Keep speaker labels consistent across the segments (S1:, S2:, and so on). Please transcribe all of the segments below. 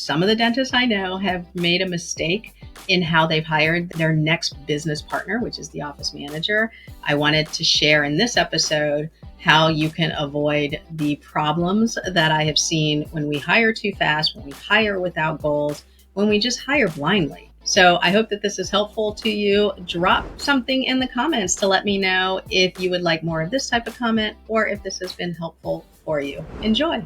S1: some of the dentists I know have made a mistake in how they've hired their next business partner, which is the office manager. I wanted to share in this episode how you can avoid the problems that I have seen when we hire too fast, when we hire without goals, when we just hire blindly. So I hope that this is helpful to you. Drop something in the comments to let me know if you would like more of this type of comment or if this has been helpful for you. Enjoy.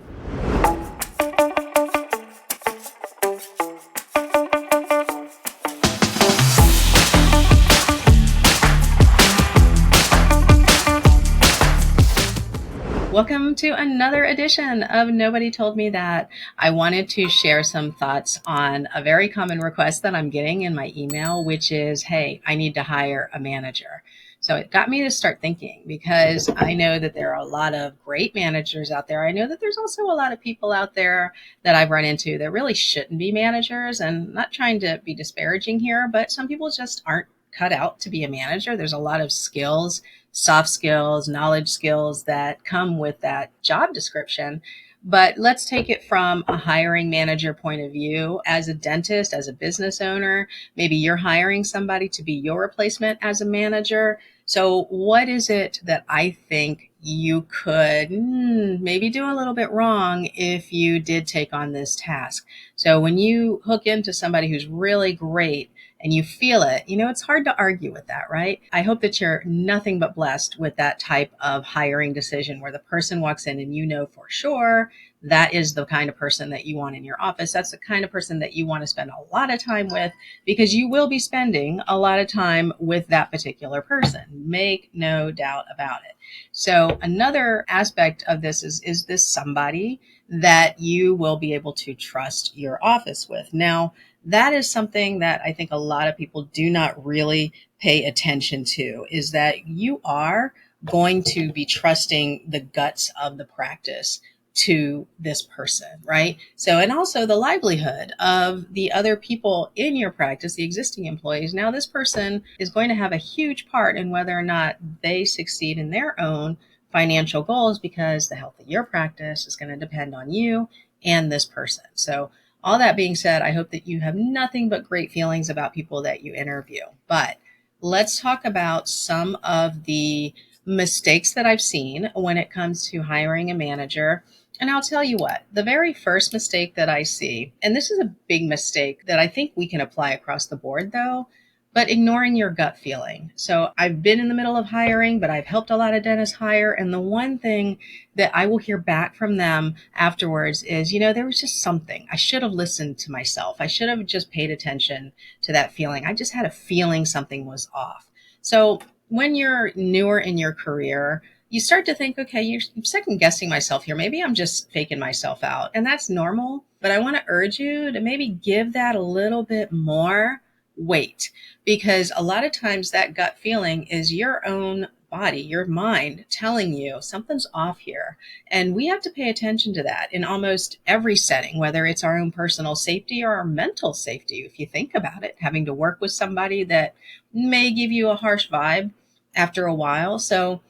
S1: Welcome to another edition of Nobody Told Me That. I wanted to share some thoughts on a very common request that I'm getting in my email, which is, hey, I need to hire a manager. So it got me to start thinking, because I know that there are a lot of great managers out there. I know that there's also a lot of people out there that I've run into that really shouldn't be managers, and I'm not trying to be disparaging here, but some people just aren't cut out to be a manager. There's a lot of skills, soft skills, knowledge skills that come with that job description. But let's take it from a hiring manager point of view. As a dentist, as a business owner, maybe you're hiring somebody to be your replacement as a manager. So what is it that I think you could maybe do a little bit wrong if you did take on this task? So when you hook into somebody who's really great and you feel it, it's hard to argue with that, right? I hope that you're nothing but blessed with that type of hiring decision where the person walks in and you know for sure that is the kind of person that you want in your office. That's the kind of person that you want to spend a lot of time with, because you will be spending a lot of time with that particular person. Make no doubt about it. So another aspect of this is this somebody that you will be able to trust your office with? Now, that is something that I think a lot of people do not really pay attention to, is that you are going to be trusting the guts of the practice to this person, right? So, and also the livelihood of the other people in your practice, the existing employees. Now, this person is going to have a huge part in whether or not they succeed in their own financial goals, because the health of your practice is going to depend on you and this person. So all that being said, I hope that you have nothing but great feelings about people that you interview. But let's talk about some of the mistakes that I've seen when it comes to hiring a manager. And I'll tell you what, the very first mistake that I see, and this is a big mistake that I think we can apply across the board though, but ignoring your gut feeling. So I've been in the middle of hiring, but I've helped a lot of dentists hire. And the one thing that I will hear back from them afterwards is, there was just something. I should have listened to myself. I should have just paid attention to that feeling. I just had a feeling something was off. So when you're newer in your career, you start to think, okay, you're second guessing myself here. Maybe I'm just faking myself out. And that's normal. But I want to urge you to maybe give that a little bit more weight, because a lot of times that gut feeling is your own body, your mind telling you something's off here. And we have to pay attention to that in almost every setting, whether it's our own personal safety or our mental safety. If you think about it, having to work with somebody that may give you a harsh vibe after a while. So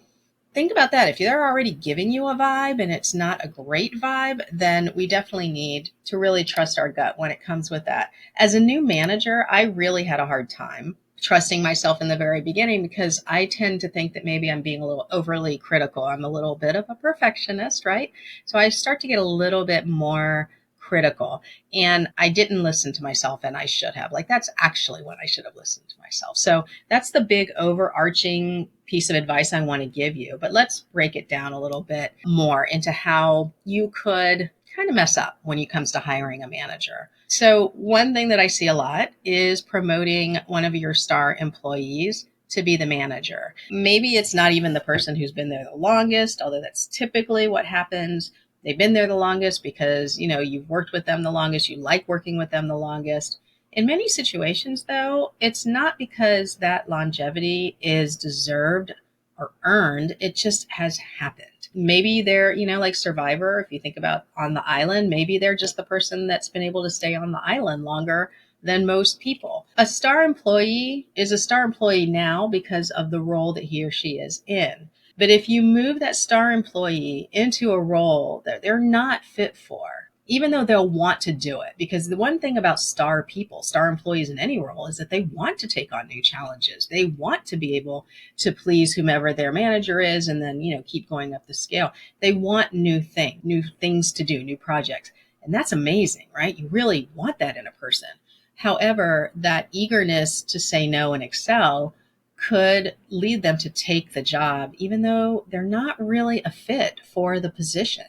S1: think about that. If they're already giving you a vibe and it's not a great vibe, then we definitely need to really trust our gut when it comes with that. As a new manager, I really had a hard time trusting myself in the very beginning, because I tend to think that maybe I'm being a little overly critical. I'm a little bit of a perfectionist, right? So I start to get a little bit more critical, and I didn't listen to myself, and I should have. That's actually when I should have listened to myself. So that's the big overarching piece of advice I want to give you. But let's break it down a little bit more into how you could kind of mess up when it comes to hiring a manager. So one thing that I see a lot is promoting one of your star employees to be the manager. Maybe it's not even the person who's been there the longest, although that's typically what happens. They've been there the longest because, you've worked with them the longest, you like working with them the longest. In many situations, though, it's not because that longevity is deserved or earned. It just has happened. Maybe they're, like Survivor, if you think about on the island, maybe they're just the person that's been able to stay on the island longer than most people. A star employee is a star employee now because of the role that he or she is in. But if you move that star employee into a role that they're not fit for, even though they'll want to do it. Because the one thing about star people, star employees in any role, is that they want to take on new challenges. They want to be able to please whomever their manager is and then, keep going up the scale. They want new things to do, new projects. And that's amazing, right? You really want that in a person. However, that eagerness to say no and excel could lead them to take the job, even though they're not really a fit for the position.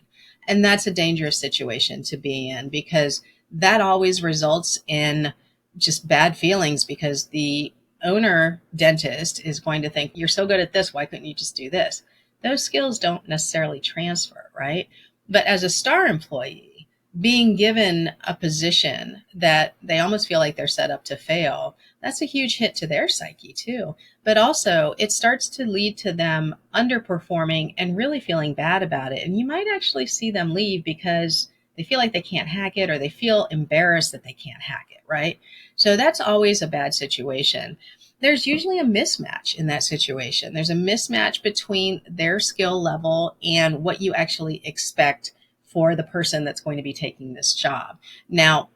S1: And that's a dangerous situation to be in, because that always results in just bad feelings, because the owner dentist is going to think, you're so good at this, why couldn't you just do this? Those skills don't necessarily transfer, right? But as a star employee, being given a position that they almost feel like they're set up to fail, that's a huge hit to their psyche too. But also it starts to lead to them underperforming and really feeling bad about it. And you might actually see them leave because they feel like they can't hack it, or they feel embarrassed that they can't hack it, right? So that's always a bad situation. There's usually a mismatch in that situation. There's a mismatch between their skill level and what you actually expect for the person that's going to be taking this job. Now,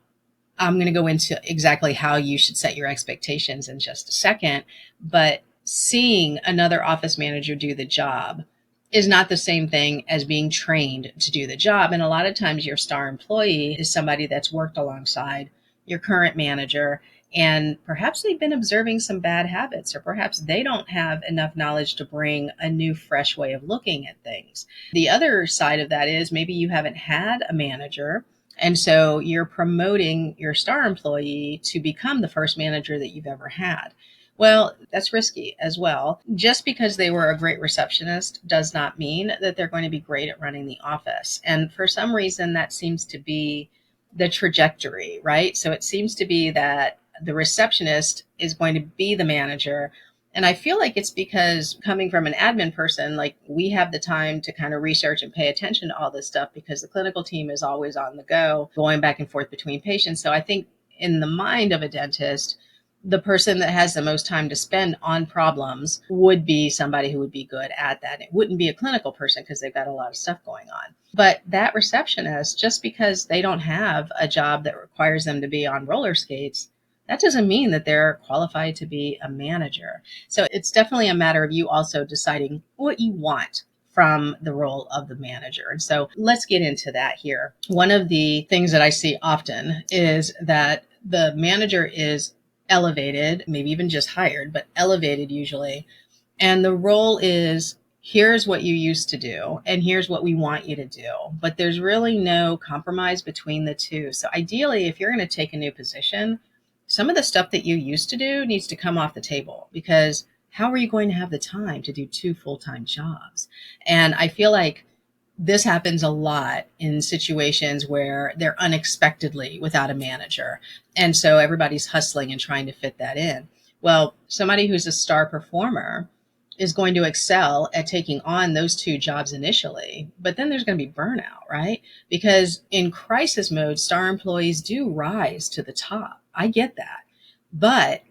S1: I'm going to go into exactly how you should set your expectations in just a second, but seeing another office manager do the job is not the same thing as being trained to do the job. And a lot of times your star employee is somebody that's worked alongside your current manager, and perhaps they've been observing some bad habits, or perhaps they don't have enough knowledge to bring a new, fresh way of looking at things. The other side of that is maybe you haven't had a manager, and so you're promoting your star employee to become the first manager that you've ever had. Well, that's risky as well. Just because they were a great receptionist does not mean that they're going to be great at running the office. And for some reason, that seems to be the trajectory, right? So it seems to be that the receptionist is going to be the manager. And I feel like it's because, coming from an admin person, like, we have the time to kind of research and pay attention to all this stuff because the clinical team is always on the go, going back and forth between patients. So I think in the mind of a dentist, the person that has the most time to spend on problems would be somebody who would be good at that. It wouldn't be a clinical person because they've got a lot of stuff going on. But that receptionist, just because they don't have a job that requires them to be on roller skates, that doesn't mean that they're qualified to be a manager. So it's definitely a matter of you also deciding what you want from the role of the manager. And so let's get into that here. One of the things that I see often is that the manager is elevated, maybe even just hired, but elevated usually. And the role is, here's what you used to do, and here's what we want you to do. But there's really no compromise between the two. So ideally, if you're going to take a new position, some of the stuff that you used to do needs to come off the table, because how are you going to have the time to do two full-time jobs? And I feel like this happens a lot in situations where they're unexpectedly without a manager. And so everybody's hustling and trying to fit that in. Well, somebody who's a star performer is going to excel at taking on those two jobs initially, but then there's going to be burnout, right? Because in crisis mode, star employees do rise to the top. I get that, but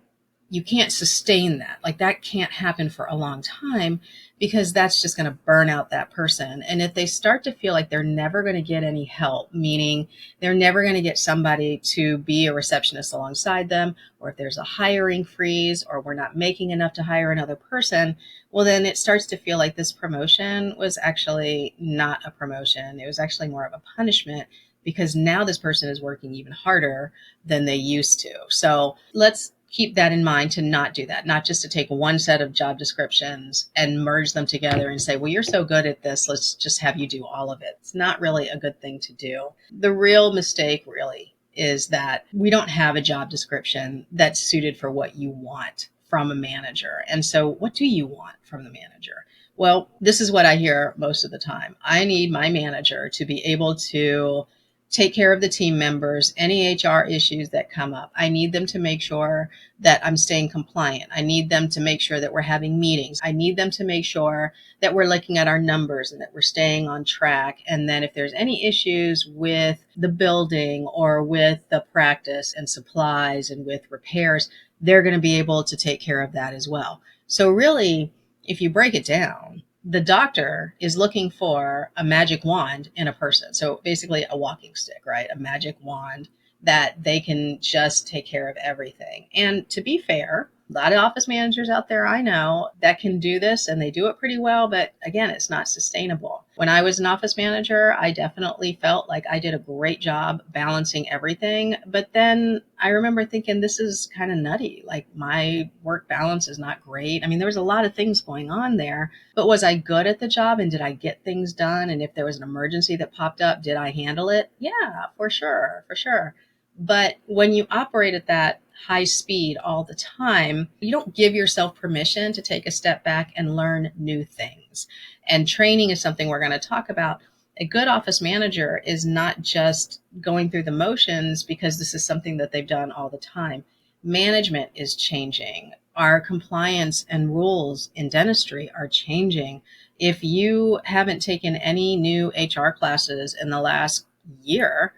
S1: you can't sustain that. Like, that can't happen for a long time, because that's just going to burn out that person. And if they start to feel like they're never going to get any help, meaning they're never going to get somebody to be a receptionist alongside them, or if there's a hiring freeze, or we're not making enough to hire another person, well, then it starts to feel like this promotion was actually not a promotion. It was actually more of a punishment, because now this person is working even harder than they used to. So let's keep that in mind, to not do that, not just to take one set of job descriptions and merge them together and say, well, you're so good at this, let's just have you do all of it. It's not really a good thing to do. The real mistake really is that we don't have a job description that's suited for what you want from a manager. And so what do you want from the manager? Well, this is what I hear most of the time. I need my manager to be able to take care of the team members, any HR issues that come up. I need them to make sure that I'm staying compliant. I need them to make sure that we're having meetings. I need them to make sure that we're looking at our numbers and that we're staying on track. And then if there's any issues with the building or with the practice and supplies and with repairs, they're going to be able to take care of that as well. So really, if you break it down, The doctor is looking for a magic wand in a person. So basically a walking stick, right? A magic wand that they can just take care of everything. And to be fair, a lot of office managers out there I know that can do this and they do it pretty well, but again, it's not sustainable. When I was an office manager, I definitely felt like I did a great job balancing everything. But then I remember thinking, this is kind of nutty. Like my work balance is not great. I mean, there was a lot of things going on there, but was I good at the job and did I get things done? And if there was an emergency that popped up, did I handle it? Yeah, for sure, for sure. But when you operate at that high speed all the time, you don't give yourself permission to take a step back and learn new things. And training is something we're going to talk about. A good office manager is not just going through the motions because this is something that they've done all the time. Management is changing. Our compliance and rules in dentistry are changing. If you haven't taken any new HR classes in the last year,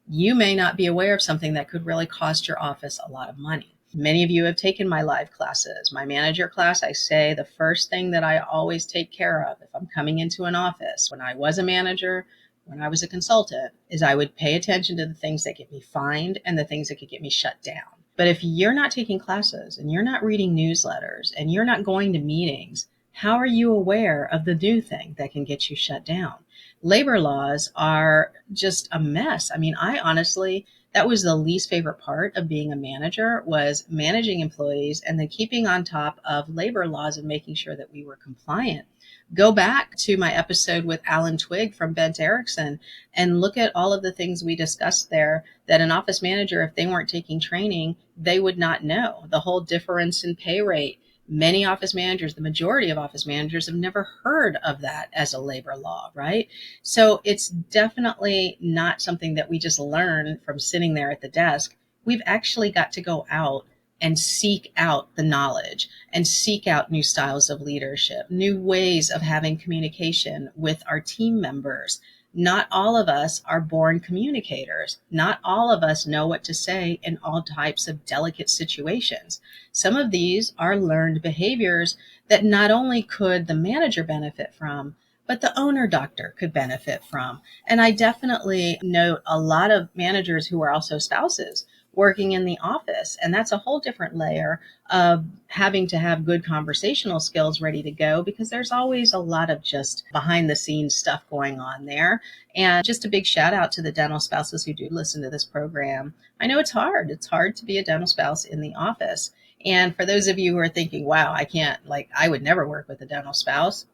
S1: you may not be aware of something that could really cost your office a lot of money. Many of you have taken my live classes. My manager class, I say the first thing that I always take care of if I'm coming into an office, when I was a manager, when I was a consultant, is I would pay attention to the things that get me fined and the things that could get me shut down. But if you're not taking classes and you're not reading newsletters and you're not going to meetings, how are you aware of the new thing that can get you shut down? Labor laws are just a mess. I mean, I honestly, that was the least favorite part of being a manager, was managing employees and then keeping on top of labor laws and making sure that we were compliant. Go back to my episode with Alan Twigg from Bent Erickson and look at all of the things we discussed there that an office manager, if they weren't taking training, they would not know. The whole difference in pay rate. Many office managers, the majority of office managers, have never heard of that as a labor law, right? So it's definitely not something that we just learn from sitting there at the desk. We've actually got to go out and seek out the knowledge and seek out new styles of leadership, new ways of having communication with our team members. Not all of us are born communicators. Not all of us know what to say in all types of delicate situations. Some of these are learned behaviors that not only could the manager benefit from, but the owner doctor could benefit from. And I definitely note a lot of managers who are also spouses working in the office. And that's a whole different layer of having to have good conversational skills ready to go, because there's always a lot of just behind the scenes stuff going on there. And just a big shout out to the dental spouses who do listen to this program. I know it's hard. It's hard to be a dental spouse in the office. And for those of you who are thinking, wow, I can't, like, I would never work with a dental spouse.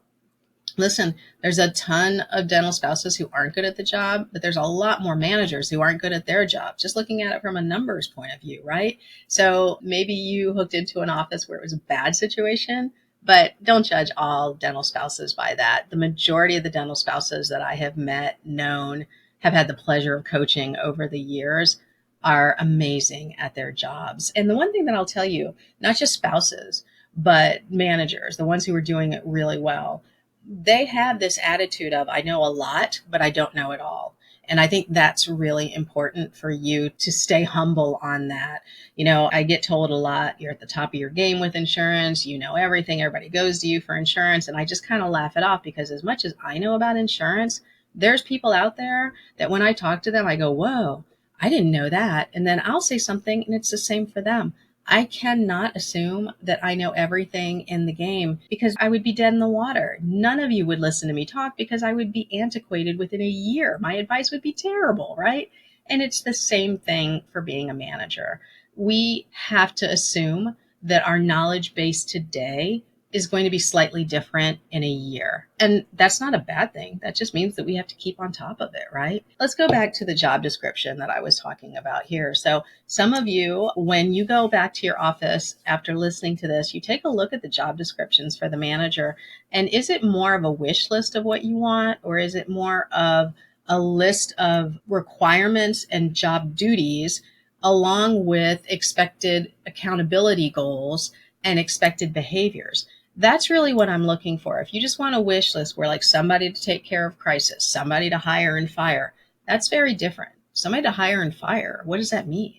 S1: Listen, there's a ton of dental spouses who aren't good at the job, but there's a lot more managers who aren't good at their job, just looking at it from a numbers point of view, right? So maybe you hooked into an office where it was a bad situation, but don't judge all dental spouses by that. The majority of the dental spouses that I have met, known, have had the pleasure of coaching over the years are amazing at their jobs. And the one thing that I'll tell you, not just spouses, but managers, the ones who are doing it really well, they have this attitude of, I know a lot, but I don't know it all. And I think that's really important for you to stay humble on that. You know, I get told a lot, you're at the top of your game with insurance, you know everything, everybody goes to you for insurance. And I just kind of laugh it off, because as much as I know about insurance, there's people out there that when I talk to them, I go, whoa, I didn't know that. And then I'll say something and it's the same for them. I cannot assume that I know everything in the game, because I would be dead in the water. None of you would listen to me talk because I would be antiquated within a year. My advice would be terrible, right? And it's the same thing for being a manager. We have to assume that our knowledge base today is going to be slightly different in a year. And that's not a bad thing. That just means that we have to keep on top of it, right? Let's go back to the job description that I was talking about here. So some of you, when you go back to your office after listening to this, you take a look at the job descriptions for the manager. And is it more of a wish list of what you want, or is it more of a list of requirements and job duties along with expected accountability goals and expected behaviors? That's really what I'm looking for. If you just want a wish list where, like, somebody to take care of crisis, somebody to hire and fire, that's very different. Somebody to hire and fire, what does that mean?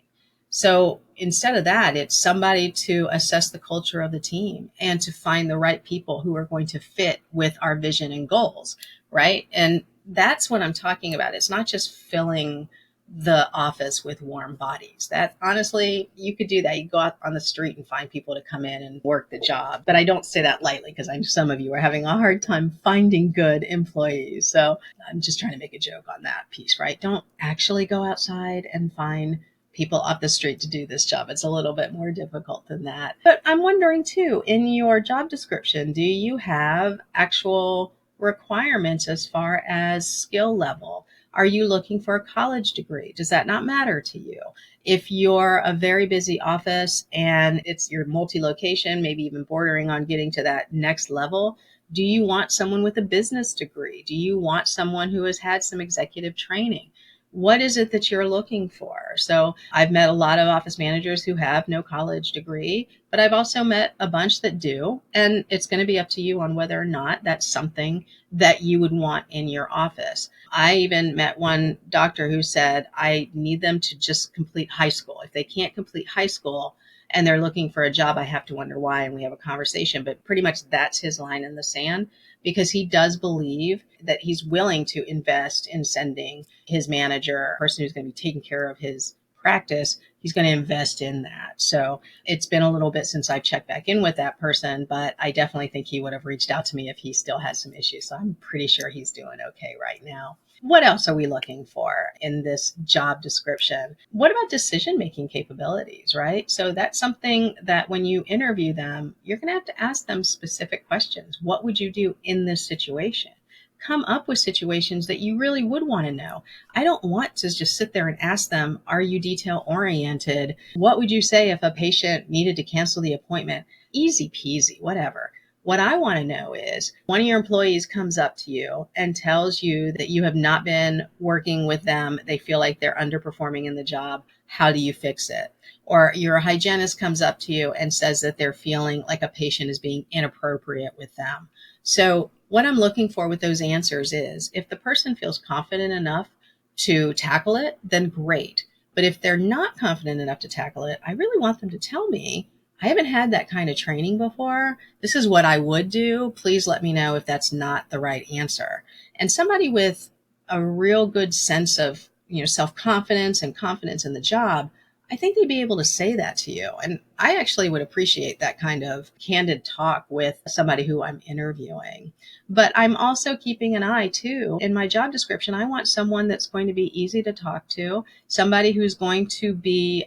S1: So instead of that, it's somebody to assess the culture of the team and to find the right people who are going to fit with our vision and goals, right? And that's what I'm talking about. It's not just filling the office with warm bodies. That honestly, you could do that. You go out on the street and find people to come in and work the job. But I don't say that lightly because I know some of you are having a hard time finding good employees. So I'm just trying to make a joke on that piece, right? Don't actually go outside and find people off the street to do this job. It's a little bit more difficult than that. But I'm wondering too, in your job description, do you have actual requirements as far as skill level? Are you looking for a college degree? Does that not matter to you? If you're a very busy office and it's your multi-location, maybe even bordering on getting to that next level, do you want someone with a business degree? Do you want someone who has had some executive training? What is it that you're looking for? So I've met a lot of office managers who have no college degree, but I've also met a bunch that do. And it's going to be up to you on whether or not that's something that you would want in your office. I even met one doctor who said, I need them to just complete high school. If they can't complete high school and they're looking for a job, I have to wonder why. And we have a conversation, but pretty much that's his line in the sand, because he does believe that he's willing to invest in sending his manager, a person who's going to be taking care of his practice, he's going to invest in that. So it's been a little bit since I've checked back in with that person, but I definitely think he would have reached out to me if he still had some issues. So I'm pretty sure he's doing okay right now. What else are we looking for in this job description? What about decision-making capabilities, right? So that's something that when you interview them, you're going to have to ask them specific questions. What would you do in this situation? Come up with situations that you really would want to know. I don't want to just sit there and ask them, are you detail oriented? What would you say if a patient needed to cancel the appointment? Easy peasy, whatever. What I want to know is one of your employees comes up to you and tells you that you have not been working with them. They feel like they're underperforming in the job. How do you fix it? Or your hygienist comes up to you and says that they're feeling like a patient is being inappropriate with them. So what I'm looking for with those answers is if the person feels confident enough to tackle it, then great. But if they're not confident enough to tackle it, I really want them to tell me, I haven't had that kind of training before. This is what I would do. Please let me know if that's not the right answer. And somebody with a real good sense of, self-confidence and confidence in the job, I think they'd be able to say that to you. And I actually would appreciate that kind of candid talk with somebody who I'm interviewing. But I'm also keeping an eye too. In my job description, I want someone that's going to be easy to talk to, somebody who's going to be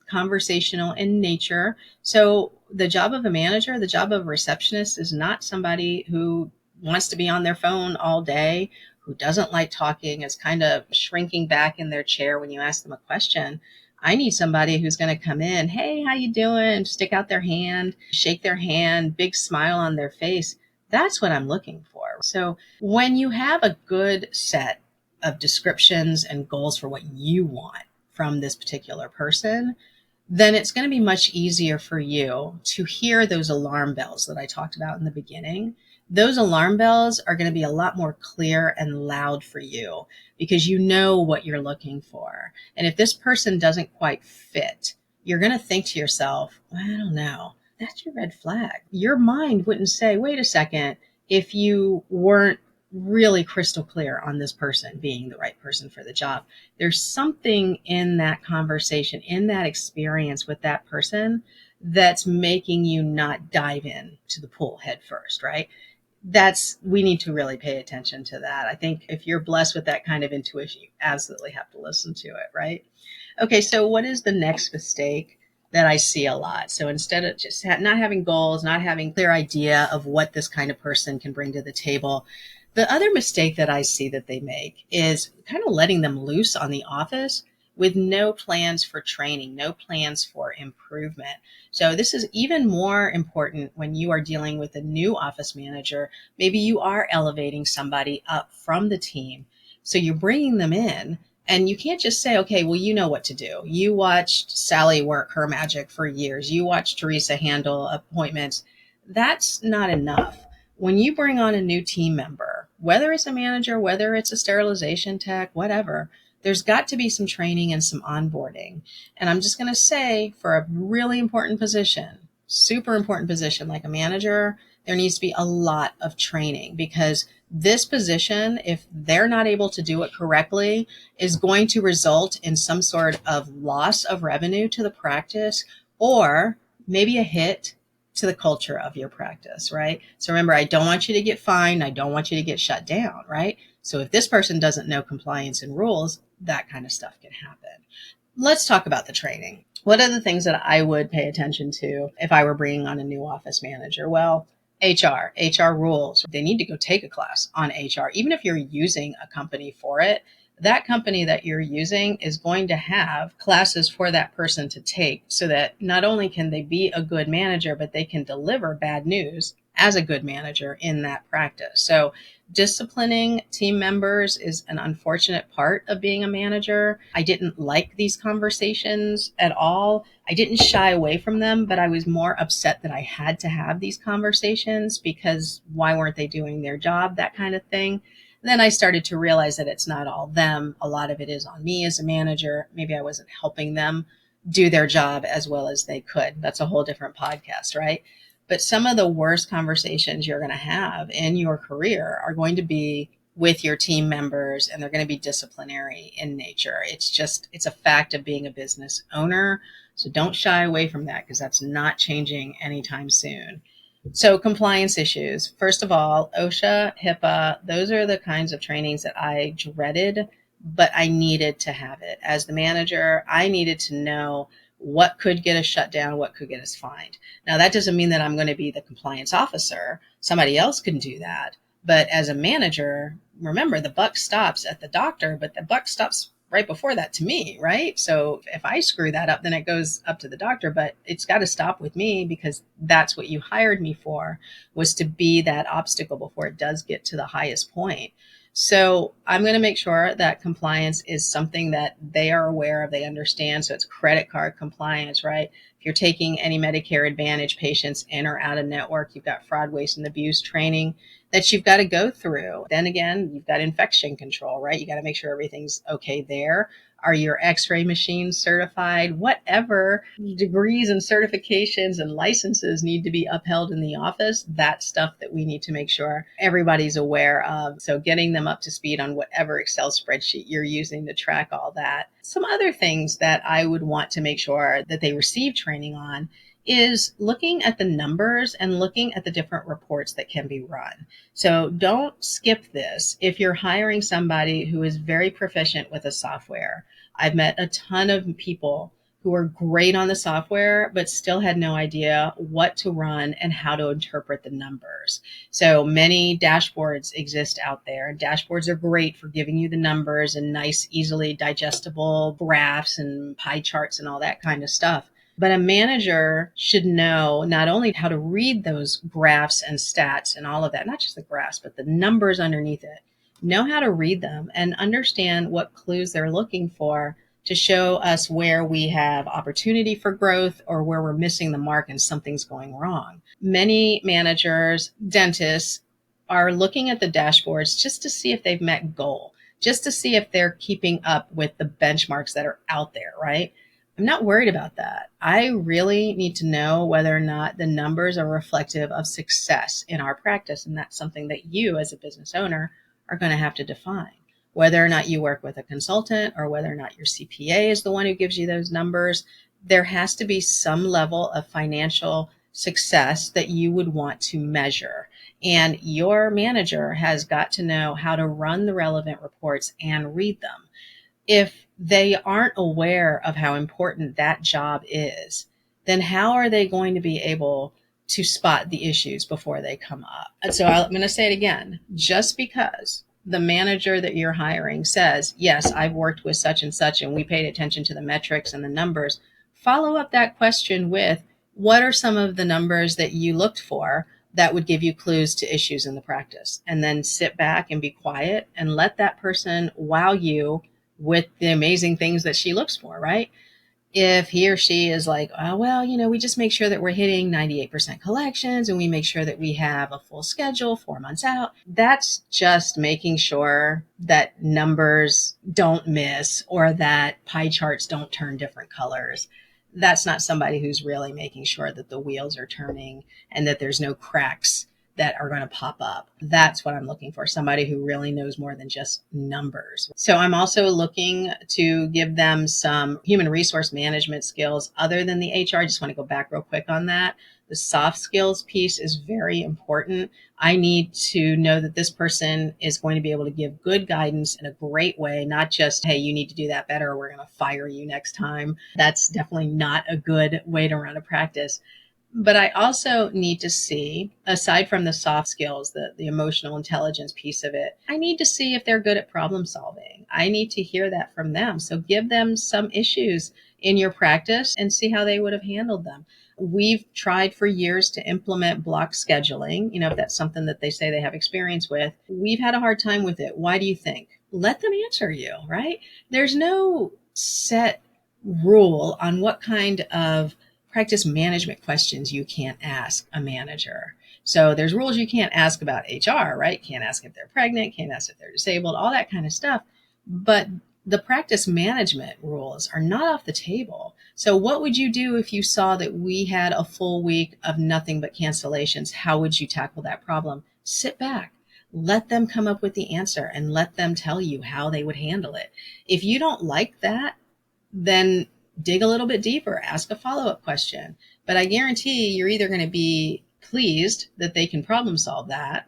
S1: conversational in nature. So the job of a manager, the job of a receptionist is not somebody who wants to be on their phone all day, who doesn't like talking, is kind of shrinking back in their chair when you ask them a question. I need somebody who's going to come in, hey, how you doing? Stick out their hand, shake their hand, big smile on their face. That's what I'm looking for. So when you have a good set of descriptions and goals for what you want from this particular person, then it's going to be much easier for you to hear those alarm bells that I talked about in the beginning. Those alarm bells are going to be a lot more clear and loud for you because you know what you're looking for. And if this person doesn't quite fit, you're going to think to yourself, well, I don't know, that's your red flag. Your mind wouldn't say, wait a second, if you weren't really crystal clear on this person being the right person for the job. There's something in that conversation, in that experience with that person that's making you not dive in to the pool head first, right? We need to really pay attention to that. I think if you're blessed with that kind of intuition, you absolutely have to listen to it, right? Okay, so what is the next mistake that I see a lot? So instead of just not having goals, not having clear idea of what this kind of person can bring to the table, the other mistake that I see that they make is kind of letting them loose on the office with no plans for training, no plans for improvement. So this is even more important when you are dealing with a new office manager. Maybe you are elevating somebody up from the team. So you're bringing them in and you can't just say, okay, well, you know what to do. You watched Sally work her magic for years. You watched Teresa handle appointments. That's not enough. When you bring on a new team member, whether it's a manager, whether it's a sterilization tech, whatever, there's got to be some training and some onboarding. And I'm just going to say, for a really important position, super important position like a manager, there needs to be a lot of training, because this position, if they're not able to do it correctly, is going to result in some sort of loss of revenue to the practice, or maybe a hit to the culture of your practice, right? So remember, I don't want you to get fined. I don't want you to get shut down, right? So if this person doesn't know compliance and rules, that kind of stuff can happen. Let's talk about the training. What are the things that I would pay attention to if I were bringing on a new office manager? Well, HR rules. They need to go take a class on HR. Even if you're using a company for it, that company that you're using is going to have classes for that person to take, so that not only can they be a good manager, but they can deliver bad news as a good manager in that practice. So disciplining team members is an unfortunate part of being a manager. I didn't like these conversations at all. I didn't shy away from them, but I was more upset that I had to have these conversations, because why weren't they doing their job, that kind of thing. Then I started to realize that it's not all them. A lot of it is on me as a manager. Maybe I wasn't helping them do their job as well as they could. That's a whole different podcast, right? But some of the worst conversations you're going to have in your career are going to be with your team members, and they're going to be disciplinary in nature. It's a fact of being a business owner. So don't shy away from that, because that's not changing anytime soon. So compliance issues. First of all, OSHA, HIPAA, those are the kinds of trainings that I dreaded, but I needed to have it. As the manager, I needed to know what could get us shut down, what could get us fined. Now, that doesn't mean that I'm going to be the compliance officer. Somebody else can do that. But as a manager, remember, the buck stops at the doctor, but the buck stops right before that to me, right? So if I screw that up, then it goes up to the doctor, but it's got to stop with me, because that's what you hired me for, was to be that obstacle before it does get to the highest point. So I'm going to make sure that compliance is something that they are aware of, they understand. So it's credit card compliance, right? If you're taking any Medicare Advantage patients in or out of network, you've got fraud, waste, and abuse training that you've got to go through. Then again, you've got infection control, right? You got to make sure everything's okay there. Are your x-ray machines certified? Whatever degrees and certifications and licenses need to be upheld in the office, that's stuff that we need to make sure everybody's aware of. So getting them up to speed on whatever Excel spreadsheet you're using to track all that. Some other things that I would want to make sure that they receive training on is looking at the numbers and looking at the different reports that can be run. So don't skip this. If you're hiring somebody who is very proficient with a software, I've met a ton of people who are great on the software, but still had no idea what to run and how to interpret the numbers. So many dashboards exist out there, and dashboards are great for giving you the numbers and nice, easily digestible graphs and pie charts and all that kind of stuff. But a manager should know not only how to read those graphs and stats and all of that, not just the graphs, but the numbers underneath it, know how to read them and understand what clues they're looking for to show us where we have opportunity for growth or where we're missing the mark and something's going wrong. Many managers, dentists, are looking at the dashboards just to see if they've met goal, just to see if they're keeping up with the benchmarks that are out there, right? I'm not worried about that. I really need to know whether or not the numbers are reflective of success in our practice. And that's something that you as a business owner are going to have to define. Whether or not you work with a consultant or whether or not your CPA is the one who gives you those numbers, there has to be some level of financial success that you would want to measure. And your manager has got to know how to run the relevant reports and read them. If they aren't aware of how important that job is, then how are they going to be able to spot the issues before they come up? And so I'm going to say it again. Just because the manager that you're hiring says, yes, I've worked with such and such and we paid attention to the metrics and the numbers, follow up that question with, what are some of the numbers that you looked for that would give you clues to issues in the practice? And then sit back and be quiet and let that person wow you with the amazing things that she looks for, right? If he or she is like, oh, well, we just make sure that we're hitting 98% collections and we make sure that we have a full schedule 4 months out, that's just making sure that numbers don't miss or that pie charts don't turn different colors. That's not somebody who's really making sure that the wheels are turning and that there's no cracks that are going to pop up. That's what I'm looking for. Somebody who really knows more than just numbers. So I'm also looking to give them some human resource management skills other than the HR. I just want to go back real quick on that. The soft skills piece is very important. I need to know that this person is going to be able to give good guidance in a great way, not just, hey, you need to do that better, or we're going to fire you next time. That's definitely not a good way to run a practice. But I also need to see, aside from the soft skills, the emotional intelligence piece of it, I need to see if they're good at problem solving. I need to hear that from them. So give them some issues in your practice and see how they would have handled them. We've tried for years to implement block scheduling, if that's something that they say they have experience with. We've had a hard time with it. Why do you think? Let them answer you, right? There's no set rule on what kind of practice management questions you can't ask a manager. So there's rules you can't ask about HR, right? Can't ask if they're pregnant, can't ask if they're disabled, all that kind of stuff. But the practice management rules are not off the table. So what would you do if you saw that we had a full week of nothing but cancellations? How would you tackle that problem? Sit back. Let them come up with the answer and let them tell you how they would handle it. If you don't like that, then dig a little bit deeper, ask a follow-up question. But I guarantee you're either going to be pleased that they can problem solve that,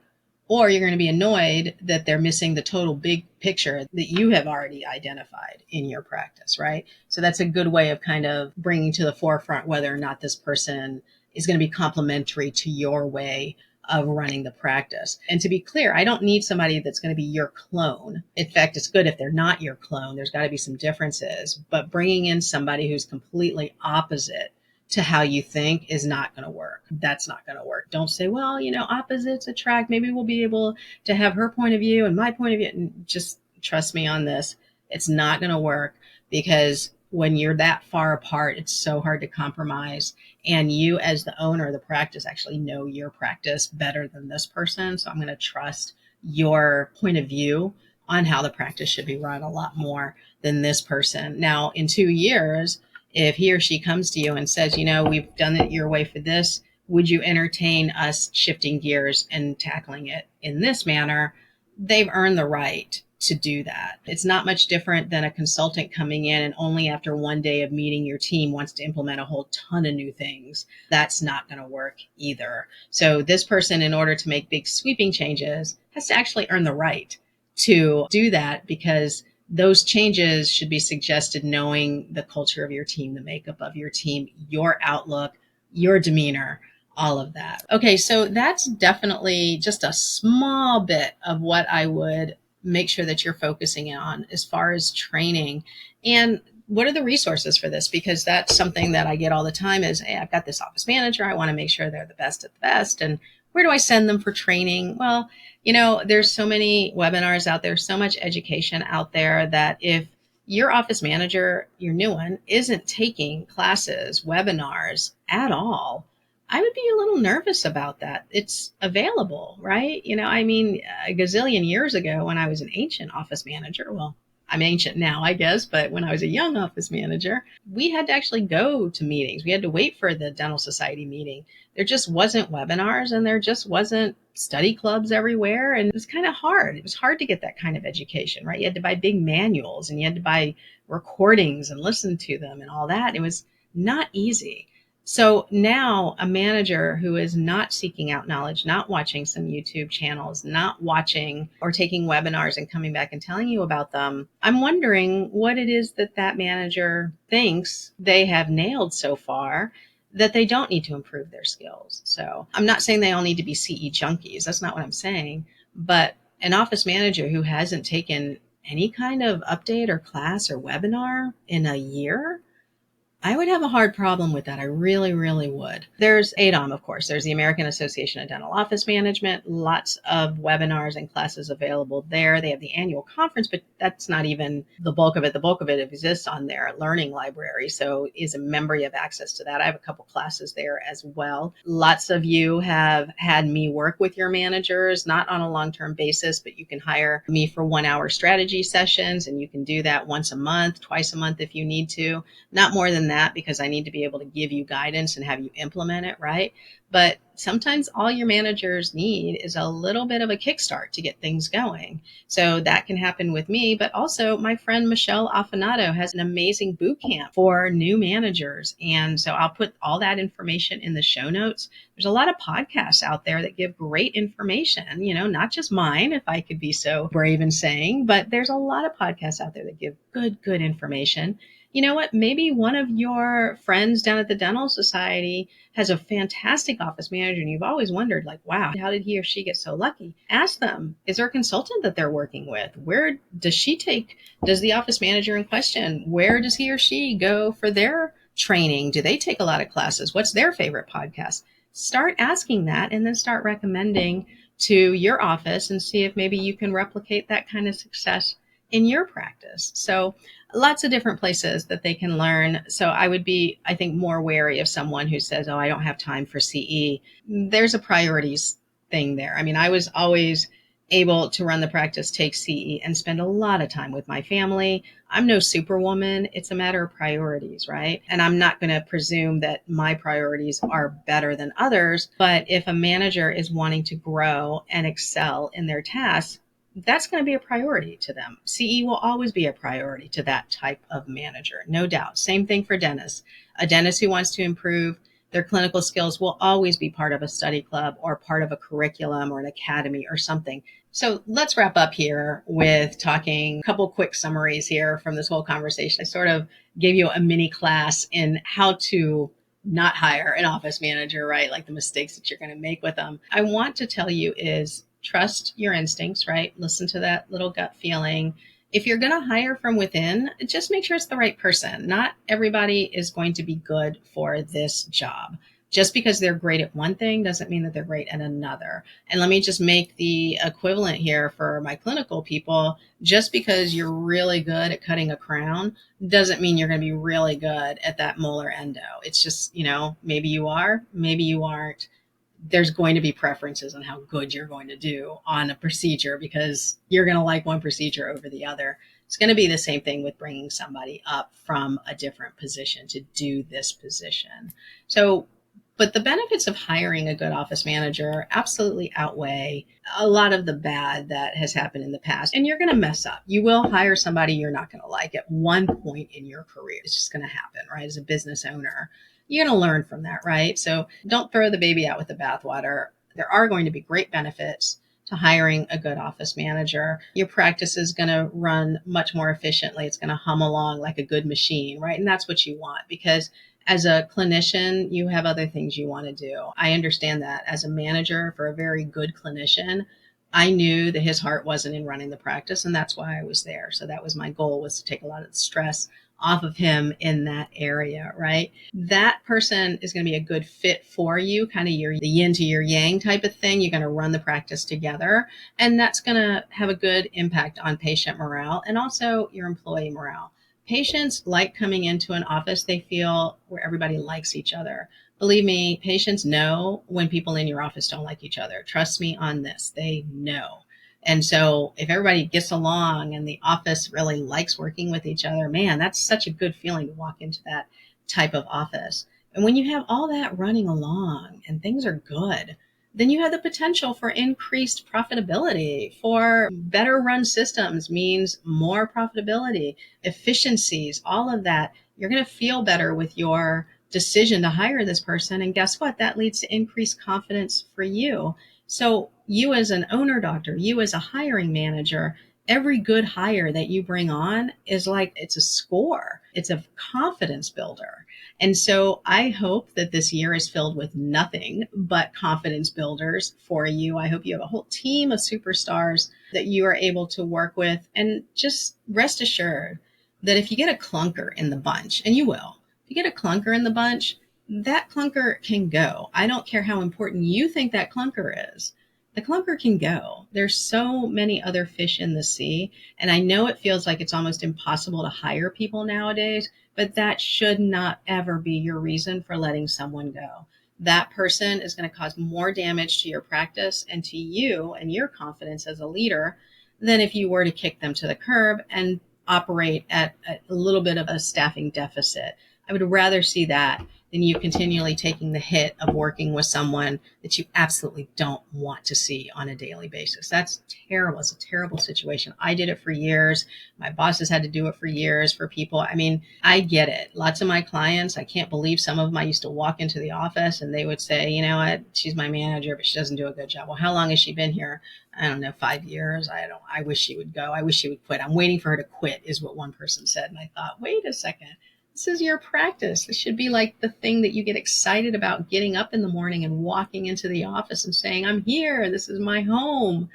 S1: or you're going to be annoyed that they're missing the total big picture that you have already identified in your practice, right? So that's a good way of kind of bringing to the forefront whether or not this person is going to be complementary to your way of running the practice. And to be clear, I don't need somebody that's going to be your clone. In fact, it's good if they're not your clone. There's got to be some differences, but bringing in somebody who's completely opposite to how you think is not going to work. That's not going to work. Don't say, well, opposites attract. Maybe we'll be able to have her point of view and my point of view. And just trust me on this. It's not going to work because when you're that far apart, it's so hard to compromise. And you, as the owner of the practice, actually know your practice better than this person. So I'm going to trust your point of view on how the practice should be run a lot more than this person. Now, in 2 years, if he or she comes to you and says, we've done it your way for this, would you entertain us shifting gears and tackling it in this manner? They've earned the right to do that. It's not much different than a consultant coming in and only after one day of meeting your team wants to implement a whole ton of new things. That's not going to work either. So this person, in order to make big sweeping changes, has to actually earn the right to do that, because those changes should be suggested knowing the culture of your team, the makeup of your team, your outlook, your demeanor, all of that. Okay, so that's definitely just a small bit of what I would make sure that you're focusing on as far as training. And what are the resources for this? Because that's something that I get all the time is, hey, I've got this office manager. I want to make sure they're the best at the best. And where do I send them for training? Well, there's so many webinars out there, so much education out there that if your office manager, your new one, isn't taking classes, webinars at all, I would be a little nervous about that. It's available, right? A gazillion years ago when I was an ancient office manager, well, I'm ancient now, I guess, but when I was a young office manager, we had to actually go to meetings. We had to wait for the dental society meeting. There just wasn't webinars and there just wasn't study clubs everywhere. And it was kind of hard. It was hard to get that kind of education, right? You had to buy big manuals and you had to buy recordings and listen to them and all that. It was not easy. So now a manager who is not seeking out knowledge, not watching some YouTube channels, not watching or taking webinars and coming back and telling you about them, I'm wondering what it is that that manager thinks they have nailed so far that they don't need to improve their skills. So I'm not saying they all need to be CE junkies. That's not what I'm saying. But an office manager who hasn't taken any kind of update or class or webinar in a year, I would have a hard problem with that. I really, really would. There's ADOM, of course. There's the American Association of Dental Office Management. Lots of webinars and classes available there. They have the annual conference, but that's not even the bulk of it. The bulk of it exists on their learning library. So as a member, you have access to that. I have a couple classes there as well. Lots of you have had me work with your managers, not on a long-term basis, but you can hire me for 1 hour strategy sessions, and you can do that once a month, twice a month if you need to. Not more than that, because I need to be able to give you guidance and have you implement it, right? But sometimes all your managers need is a little bit of a kickstart to get things going. So that can happen with me, but also my friend Michelle Affinado has an amazing boot camp for new managers. And so I'll put all that information in the show notes. There's a lot of podcasts out there that give great information, not just mine, if I could be so brave in saying, but there's a lot of podcasts out there that give good information. You know what? Maybe one of your friends down at the Dental Society has a fantastic office manager and you've always wondered, like, wow, how did he or she get so lucky? Ask them, is there a consultant that they're working with? Where does the office manager in question, where does he or she go for their training? Do they take a lot of classes? What's their favorite podcast? Start asking that and then start recommending to your office and see if maybe you can replicate that kind of success in your practice. So lots of different places that they can learn. So I would be, I think, more wary of someone who says, oh, I don't have time for CE. There's a priorities thing there. I mean, I was always able to run the practice, take CE, and spend a lot of time with my family. I'm no superwoman. It's a matter of priorities, right? And I'm not going to presume that my priorities are better than others. But if a manager is wanting to grow and excel in their tasks, that's going to be a priority to them. CE will always be a priority to that type of manager, no doubt. Same thing for dentists. A dentist who wants to improve their clinical skills will always be part of a study club or part of a curriculum or an academy or something. So let's wrap up here with talking a couple quick summaries here from this whole conversation. I sort of gave you a mini class in how to not hire an office manager, right? Like the mistakes that you're going to make with them. I want to tell you is trust your instincts, right? Listen to that little gut feeling. If you're going to hire from within, just make sure it's the right person. Not everybody is going to be good for this job. Just because they're great at one thing doesn't mean that they're great at another. And let me just make the equivalent here for my clinical people. Just because you're really good at cutting a crown doesn't mean you're going to be really good at that molar endo. It's just, maybe you are, maybe you aren't. There's going to be preferences on how good you're going to do on a procedure because you're going to like one procedure over the other. It's going to be the same thing with bringing somebody up from a different position to do this position. So, but the benefits of hiring a good office manager absolutely outweigh a lot of the bad that has happened in the past. And you're going to mess up. You will hire somebody you're not going to like at one point in your career. It's just going to happen, right? As a business owner, you're going to learn from that, right? So don't throw the baby out with the bathwater. There are going to be great benefits to hiring a good office manager. Your practice is going to run much more efficiently. It's going to hum along like a good machine, right? And that's what you want because as a clinician, you have other things you want to do. I understand that. As a manager for a very good clinician, I knew that his heart wasn't in running the practice, and that's why I was there. So that was my goal, was to take a lot of the stress off of him in that area, right? That person is going to be a good fit for you, kind of the yin to your yang type of thing. You're going to run the practice together, and that's going to have a good impact on patient morale and also your employee morale. Patients like coming into an office they feel where everybody likes each other. Believe me, patients know when people in your office don't like each other. Trust me on this. They know. And so if everybody gets along and the office really likes working with each other, man, that's such a good feeling to walk into that type of office. And when you have all that running along and things are good, then you have the potential for increased profitability. For better run systems means more profitability, efficiencies, all of that. You're going to feel better with your decision to hire this person. And guess what? That leads to increased confidence for you. So you as an owner doctor, you as a hiring manager, every good hire that you bring on is like, it's a score. It's a confidence builder. And so I hope that this year is filled with nothing but confidence builders for you. I hope you have a whole team of superstars that you are able to work with. And just rest assured that if you get a clunker in the bunch, and you will, you get a clunker in the bunch, that clunker can go. I don't care how important you think that clunker is. The clunker can go. There's so many other fish in the sea. And I know it feels like it's almost impossible to hire people nowadays, but that should not ever be your reason for letting someone go. That person is going to cause more damage to your practice and to you and your confidence as a leader than if you were to kick them to the curb and operate at a little bit of a staffing deficit. I would rather see that than you continually taking the hit of working with someone that you absolutely don't want to see on a daily basis. That's terrible. It's a terrible situation. I did it for years. My bosses had to do it for years for people. I mean, I get it. Lots of my clients, I can't believe some of them, I used to walk into the office and they would say, you know what, she's my manager, but she doesn't do a good job. Well, how long has she been here? I don't know, 5 years. I wish she would go. I wish she would quit. I'm waiting for her to quit is what one person said. And I thought, wait a second. This is your practice. This should be like the thing that you get excited about, getting up in the morning and walking into the office and saying, I'm here. This is my home.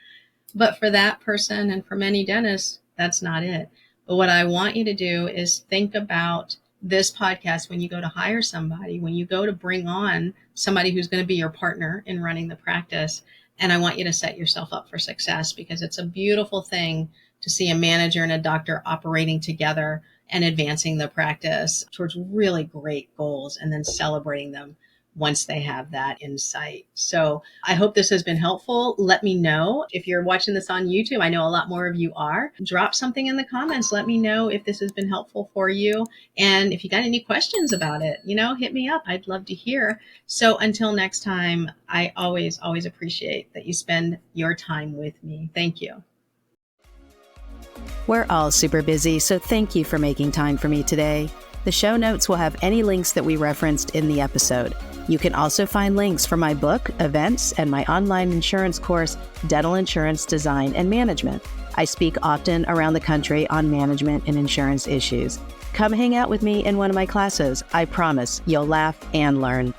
S1: But for that person and for many dentists, that's not it. But what I want you to do is think about this podcast when you go to hire somebody, when you go to bring on somebody who's going to be your partner in running the practice. And I want you to set yourself up for success, because it's a beautiful thing to see a manager and a doctor operating together and advancing the practice towards really great goals and then celebrating them once they have that insight. So I hope this has been helpful. Let me know if you're watching this on YouTube. I know a lot more of you are. Drop something in the comments. Let me know if this has been helpful for you. And if you got any questions about it, hit me up. I'd love to hear. So until next time, I always appreciate that you spend your time with me. Thank you.
S2: We're all super busy, so thank you for making time for me today. The show notes will have any links that we referenced in the episode. You can also find links for my book, events, and my online insurance course, Dental Insurance Design and Management. I speak often around the country on management and insurance issues. Come hang out with me in one of my classes. I promise you'll laugh and learn.